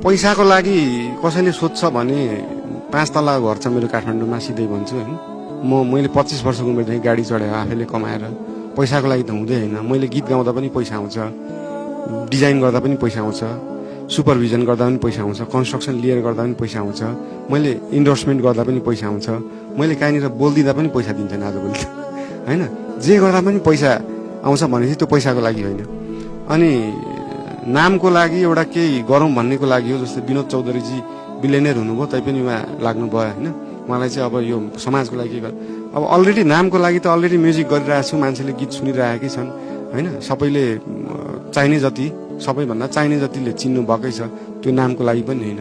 पैसाको लागि कसैले सोध्छ भने 5 तला घर छ मेरो काठमाडौँमा सिधै भन्छु हैन मैले 25 वर्षको उमेरदेखि गाडी चढाएर आफैले कमाएर पैसाको लागि त हुँदै हैन मैले गीत गाउँदा पनि पैसा आउँछ डिजाइन गर्दा पनि पैसा आउँछ सुपरभिजन गर्दा पनि पैसा आउँछ कन्स्ट्रक्सन लिएर गर्दा पनि पैसा आउँछ मैले इन्डोर्समेन्ट गर्दा पनि पैसा आउँछ मैले कहीँनिर बोल्दिँदा पनि पैसा दिन्छन् आजभोलि हैन जे गर्दा पनि पैसा आउँछ भनेपछि त्यो पैसाको लागि होइन अनि नामको लागि एउटा केही गरौँ भन्नेको लागि हो जस्तै विनोद चौधरीजी बिलियनियर हुनुभयो तैपनि उहाँ लाग्नु भयो हैन मलाई चाहिँ अब यो समाजको लागि अब अलरेडी नामको लागि त अलरेडी म्युजिक गरिरहेको छु मान्छेले गीत सुनिरहेकै छन् हैन सबैले चाहिने जति सबैभन्दा चाहिने जतिले चिन्नु भएकै छ त्यो नामको लागि पनि होइन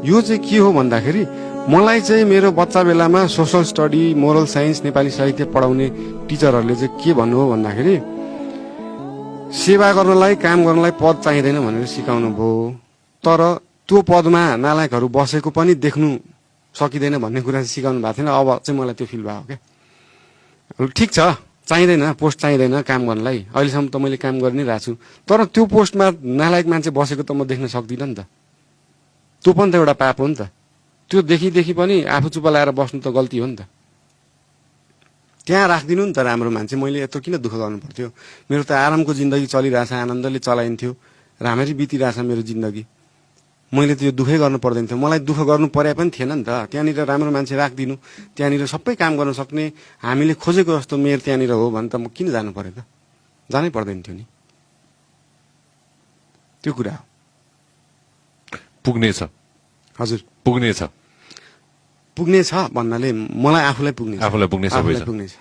यो चाहिँ के हो भन्दाखेरि मलाई चाहिँ मेरो बच्चा बेलामा social study moral science Nepali साहित्य पढाउने टिचरहरूले चाहिँ के भन्नु हो भन्दाखेरि सेवा गर्नलाई काम गर्नलाई पद चाहिँदैन भनेर सिकाउनु भयो तर त्यो पदमा नालायकहरू बसेको पनि देख्नु सकिँदैन भन्ने कुरा चाहिँ सिकाउनु भएको थिएन अब चाहिँ मलाई त्यो फिल भयो क्या ठिक छ चाहिँदैन पोस्ट चाहिँदैन काम गर्नलाई अहिलेसम्म त मैले काम गरि नै रहेको छु तर त्यो पोस्टमा नालायक मान्छे बसेको त म देख्न सक्दिनँ नि त त्यो पनि त एउटा पाप हो नि त त्यो देखि पनि आफू चुप लाएर बस्नु त गल्ती हो नि त त्यहाँ राखिदिनु नि त राम्रो मान्छे मैले यत्रो किन दुःख गर्नु पर्थ्यो मेरो त आरामको जिन्दगी चलिरहेछ आनन्दले चलाइन्थ्यो राम्ररी बितिरहेछ मेरो जिन्दगी मैले त यो दुःखै गर्नु पर्दैन थियो मलाई दुःख गर्नु पर्या पनि थिएन नि त त्यहाँनिर राम्रो मान्छे राखिदिनु त्यहाँनिर सबै काम गर्न सक्ने हामीले खोजेको जस्तो मेयर त्यहाँनिर हो भने त म किन जानु पर्यो त जानै पर्दैन थियो नि त्यो कुरा हो पुग्नेछ हजुर पुग्नेछ भन्नाले मलाई आफूलाई पुग्ने पुग्ने सबै छ पुग्नेछ